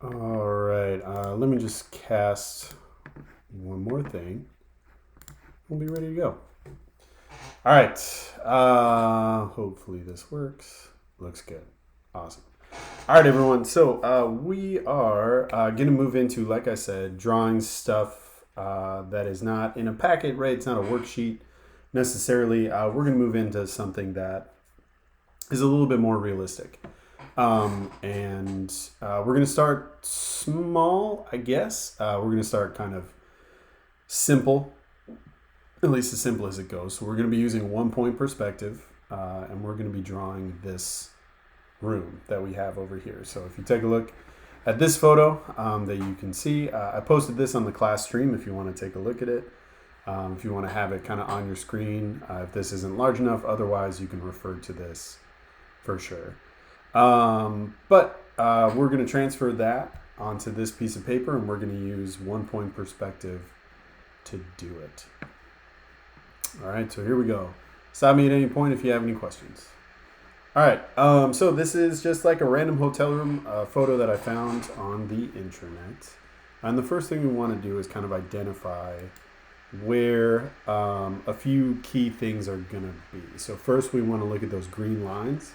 All right, let me just cast one more thing. We'll be ready to go. All right, hopefully this works. Looks good. Awesome. All right, everyone. So we are going to move into, like I said, drawing stuff that is not in a packet, right? It's not a worksheet necessarily. We're going to move into something that is a little bit more realistic. And we're going to start small, I guess. We're going to start kind of simple, at least as simple as it goes. So we're going to be using 1 point perspective, and we're going to be drawing this room that we have over here. So if you take a look at this photo that you can see, I posted this on the class stream if you want to take a look at it. If you want to have it kind of on your screen, if this isn't large enough, otherwise you can refer to this for sure. But we're going to transfer that onto this piece of paper, and we're going to use 1 point perspective to do it. All right, so here we go. Stop me at any point if you have any questions. All right, so this is just like a random hotel room photo that I found on the internet. And the first thing we want to do is kind of identify where a few key things are going to be. So first we want to look at those green lines.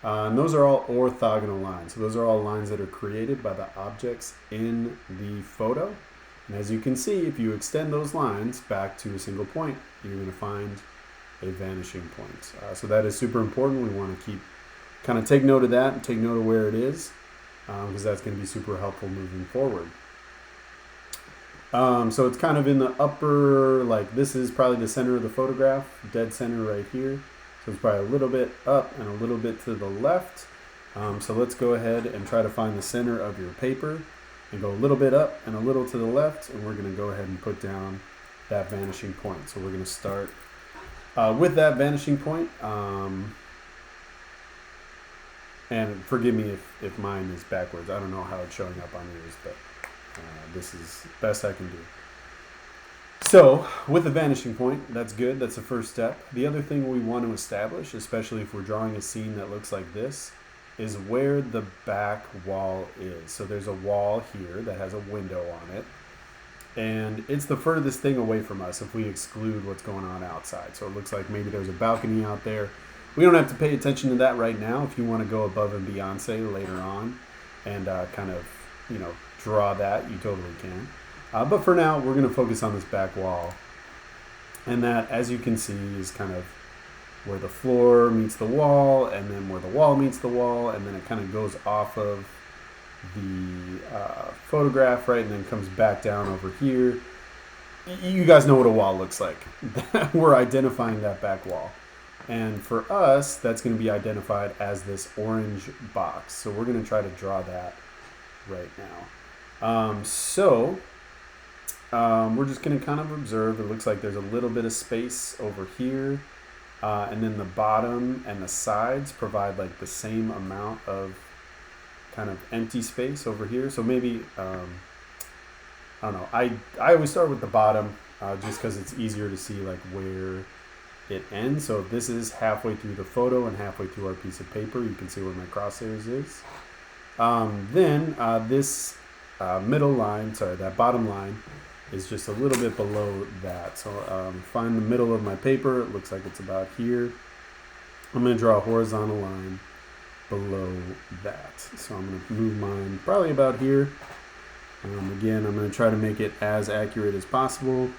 And those are all orthogonal lines. So those are all lines that are created by the objects in the photo. And as you can see, if you extend those lines back to a single point, you're going to find a vanishing point. So that is super important. We want to kind of take note of that and take note of where it is, because that's going to be super helpful moving forward. So it's kind of in the upper, like this is probably the center of the photograph, dead center right here. So it's probably a little bit up and a little bit to the left. So let's go ahead and try to find the center of your paper and go a little bit up and a little to the left. And we're going to go ahead and put down that vanishing point. So we're going to start with that vanishing point. And forgive me if mine is backwards. I don't know how it's showing up on yours, but this is the best I can do. So with the vanishing point, that's good. That's the first step. The other thing we want to establish, especially if we're drawing a scene that looks like this, is where the back wall is. So there's a wall here that has a window on it. And it's the furthest thing away from us if we exclude what's going on outside. So it looks like maybe there's a balcony out there. We don't have to pay attention to that right now. If you want to go above and beyond, say, later on and kind of, draw that, you totally can. But for now, we're going to focus on this back wall. And that, as you can see, is kind of where the floor meets the wall, and then where the wall meets the wall, and then it kind of goes off of the photograph, right, and then comes back down over here. You guys know what a wall looks like. We're identifying that back wall. And for us, that's going to be identified as this orange box. So we're going to try to draw that right now. We're just going to kind of observe. It looks like there's a little bit of space over here. And then the bottom and the sides provide like the same amount of kind of empty space over here. So maybe, I don't know. I always start with the bottom just because it's easier to see like where it ends. So if this is halfway through the photo and halfway through our piece of paper, you can see where my crosshairs is. Then this middle line, that bottom line is just a little bit below that. So find the middle of my paper. It looks like it's about here. I'm going to draw a horizontal line below that. So I'm going to move mine probably about here. Again, I'm going to try to make it as accurate as possible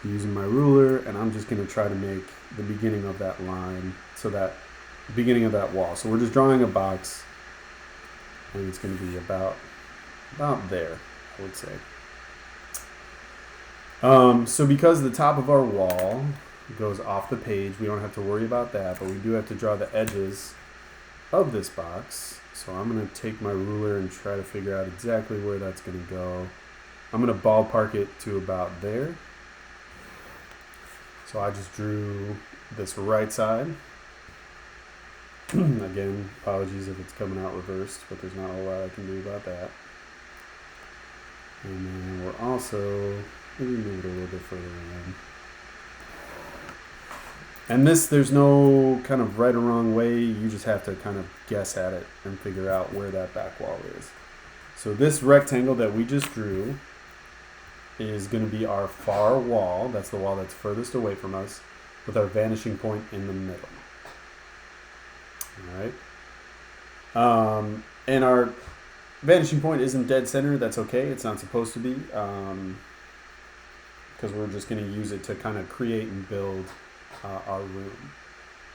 using my ruler, and I'm just going to try to make the beginning of that line, so that beginning of that wall. So we're just drawing a box, and it's going to be about there, I would say. So because the top of our wall goes off the page, we don't have to worry about that, but we do have to draw the edges of this box. So I'm going to take my ruler and try to figure out exactly where that's going to go. I'm going to ballpark it to about there. So I just drew this right side. Again, apologies if it's coming out reversed, but there's not a lot I can do about that. And then we're also, maybe move it a little bit further in. And there's no kind of right or wrong way. You just have to kind of guess at it and figure out where that back wall is. So this rectangle that we just drew is going to be our far wall. That's the wall that's furthest away from us, with our vanishing point in the middle. All right. And our vanishing point isn't dead center. That's okay. It's not supposed to be, because we're just going to use it to kind of create and build our room.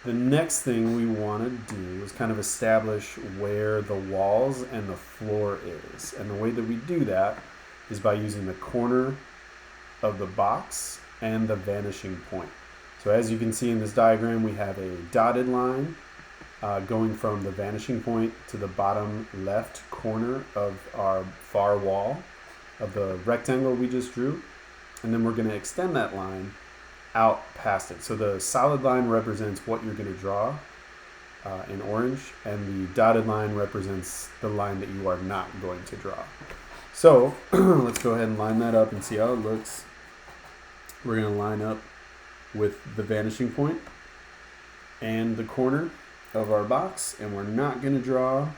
The next thing we want to do is kind of establish where the walls and the floor is. And the way that we do that is by using the corner of the box and the vanishing point. So as you can see in this diagram, we have a dotted line going from the vanishing point to the bottom left corner of our far wall of the rectangle we just drew. And then we're going to extend that line out past it. So the solid line represents what you're going to draw in orange, and the dotted line represents the line that you are not going to draw. So let's go ahead and line that up and see how it looks. We're going to line up with the vanishing point and the corner of our box, and we're not going to draw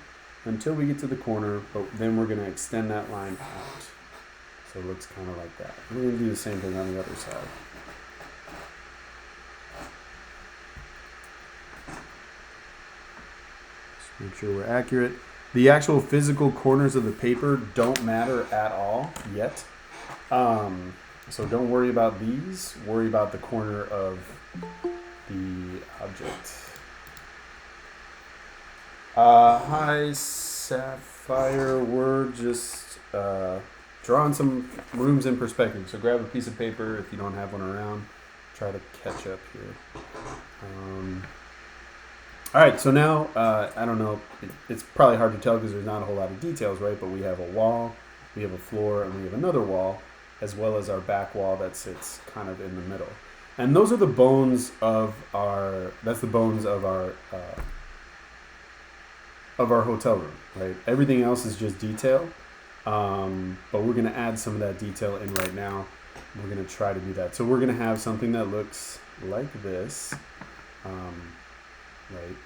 until we get to the corner, but then we're going to extend that line out. So it looks kind of like that. We're going to do the same thing on the other side. Make sure we're accurate. The actual physical corners of the paper don't matter at all yet. So don't worry about these. Worry about the corner of the object. Hi, Sapphire. We're just drawing some rooms in perspective. So grab a piece of paper if you don't have one around. Try to catch up here. All right, so now, I don't know, it's probably hard to tell because there's not a whole lot of details, right? But we have a wall, we have a floor, and we have another wall, as well as our back wall that sits kind of in the middle. And those are the bones of our hotel room, right? Everything else is just detail, but we're going to add some of that detail in right now. We're going to try to do that. So we're going to have something that looks like this. Right.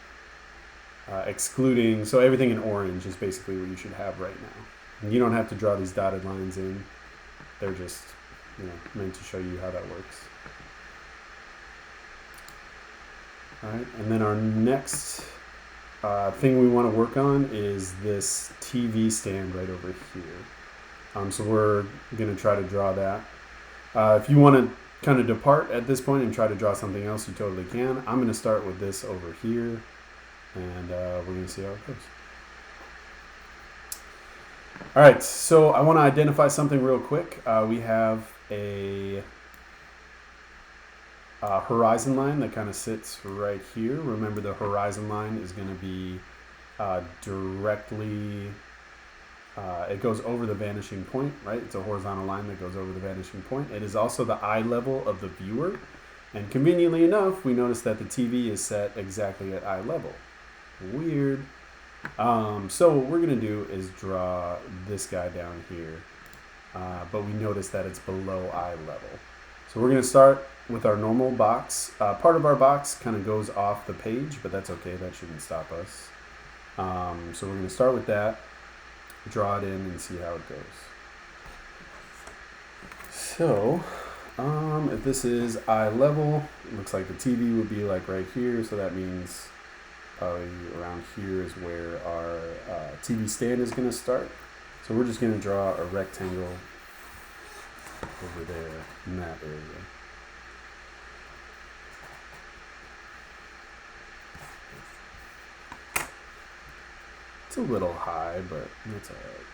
Excluding, so everything in orange is basically what you should have right now. And you don't have to draw these dotted lines in. They're just, meant to show you how that works. All right, and then our next thing we want to work on is this TV stand right over here. So we're going to try to draw that. If you want to kind of depart at this point and try to draw something else, you totally can. I'm going to start with this over here, and we're going to see how it goes. All right, so I want to identify something real quick. We have a horizon line that kind of sits right here. Remember, the horizon line is going to be directly it goes over the vanishing point, right? It's a horizontal line that goes over the vanishing point. It is also the eye level of the viewer. And conveniently enough, we notice that the TV is set exactly at eye level. Weird. So what we're going to do is draw this guy down here. But we notice that it's below eye level. So we're going to start with our normal box. Part of our box kind of goes off the page, but that's okay. That shouldn't stop us. So we're going to start with that. Draw it in and see how it goes. So, if this is eye level, it looks like the TV would be like right here. So that means probably around here is where our TV stand is going to start. So we're just going to draw a rectangle over there in that area. It's a little high, but that's all right.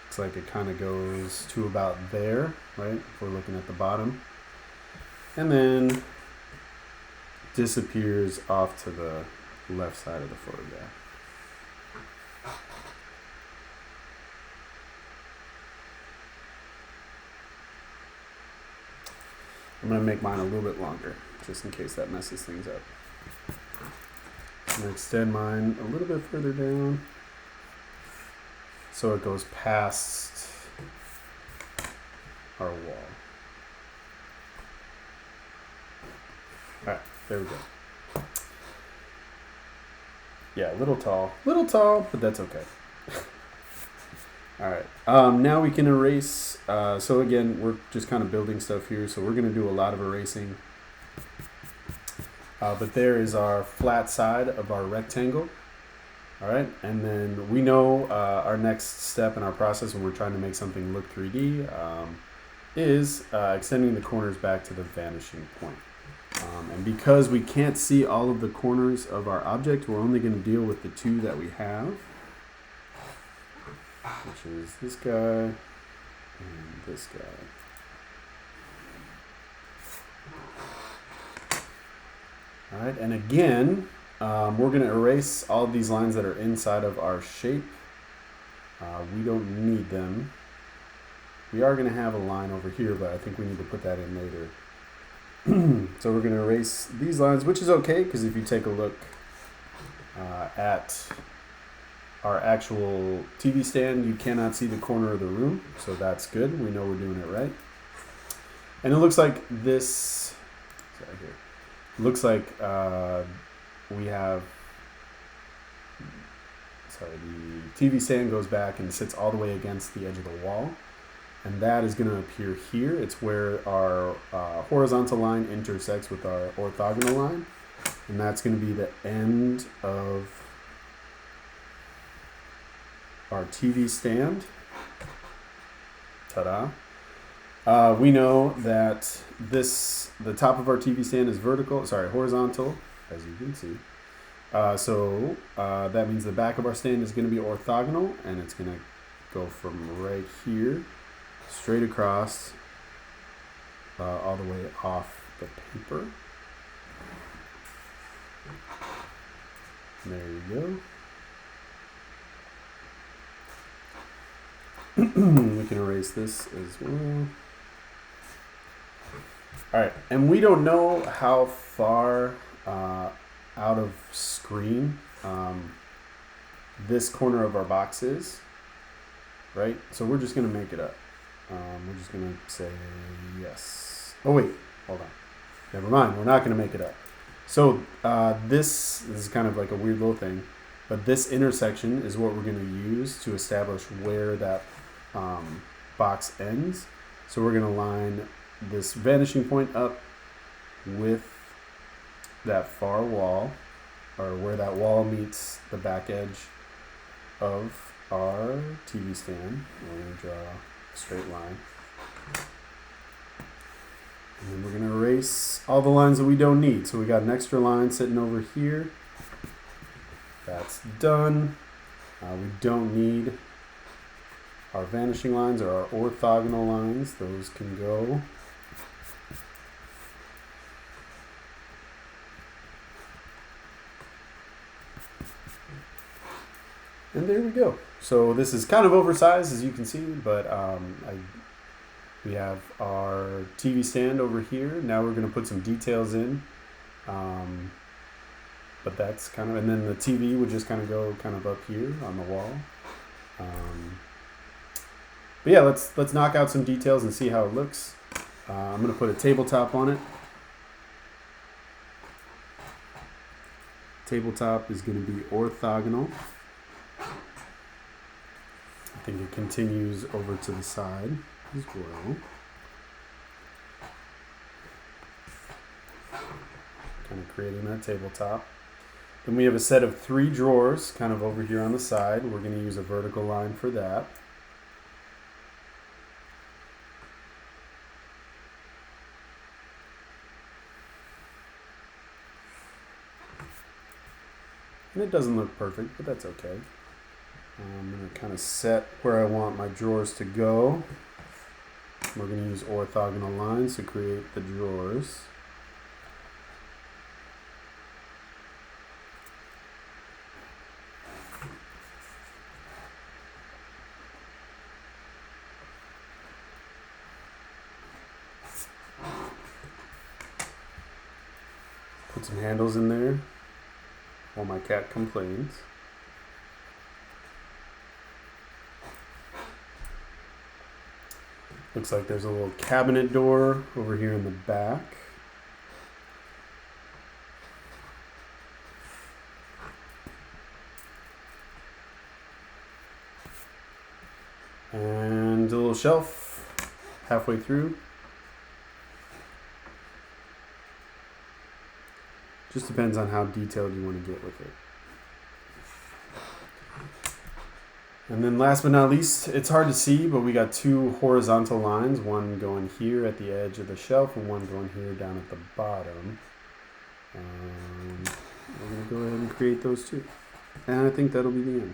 Looks like it kind of goes to about there, right? If we're looking at the bottom. And then disappears off to the left side of the photograph. I'm going to make mine a little bit longer, just in case that messes things up. I'm going to extend mine a little bit further down, so it goes past our wall. All right, there we go. Yeah, a little tall, but that's okay. All right, now we can erase. So again, we're just kind of building stuff here, so we're gonna do a lot of erasing. But there is our flat side of our rectangle. All right, and then we know our next step in our process when we're trying to make something look 3D is extending the corners back to the vanishing point. And because we can't see all of the corners of our object, we're only going to deal with the two that we have, which is this guy and this guy. All right, and again, we're going to erase all of these lines that are inside of our shape. We don't need them. We are going to have a line over here, but I think we need to put that in later. So we're going to erase these lines, which is okay, because if you take a look at our actual TV stand, you cannot see the corner of the room, so that's good. We know we're doing it right. And it looks like this, sorry here, looks like we have, sorry, the TV stand goes back and sits all the way against the edge of the wall. And that is going to appear here. It's where our horizontal line intersects with our orthogonal line. And that's going to be the end of our TV stand. Ta-da. We know that the top of our TV stand is horizontal, as you can see. So that means the back of our stand is going to be orthogonal, and it's going to go from right here straight across all the way off the paper. There you go. We can erase this as well. All right, and we don't know how far out of screen this corner of our box is, right? So we're just gonna make it up. We're just going to say yes. Oh, wait. Hold on. Never mind. We're not going to make it up. So this is kind of like a weird little thing. But this intersection is what we're going to use to establish where that box ends. So we're going to line this vanishing point up with that far wall, or where that wall meets the back edge of our TV stand. We're going to draw straight line. And then we're going to erase all the lines that we don't need. So we got an extra line sitting over here. That's done. We don't need our vanishing lines or our orthogonal lines. Those can go. And there we go. So this is kind of oversized, as you can see, but we have our TV stand over here. Now we're going to put some details in. But that's kind of, and then the TV would just kind of go kind of up here on the wall. But yeah, let's knock out some details and see how it looks. I'm going to put a tabletop on it. Tabletop is going to be orthogonal. I think it continues over to the side as well. Kind of creating that tabletop. Then we have a set of 3 drawers kind of over here on the side. We're going to use a vertical line for that. And it doesn't look perfect, but that's okay. I'm going to kind of set where I want my drawers to go. We're going to use orthogonal lines to create the drawers. Put some handles in there while my cat complains. Looks like there's a little cabinet door over here in the back. And a little shelf halfway through. Just depends on how detailed you want to get with it. And then last but not least, it's hard to see, but we got two horizontal lines, one going here at the edge of the shelf and one going here down at the bottom. We're going to go ahead and create those two. And I think that'll be the end.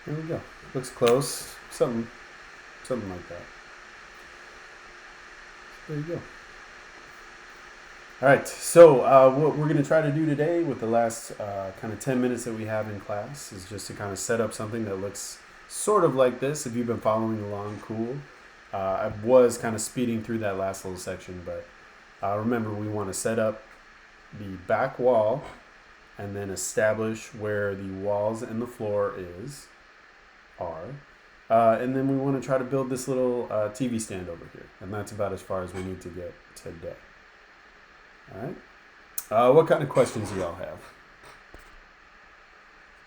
There we go. Looks close. Something like that. There you go. All right. So what we're going to try to do today with the last kind of 10 minutes that we have in class is just to kind of set up something that looks sort of like this. If you've been following along, cool. I was kind of speeding through that last little section, but remember we want to set up the back wall and then establish where the walls and the floor are. And then we want to try to build this little TV stand over here. And that's about as far as we need to get today. All right. What kind of questions do y'all have?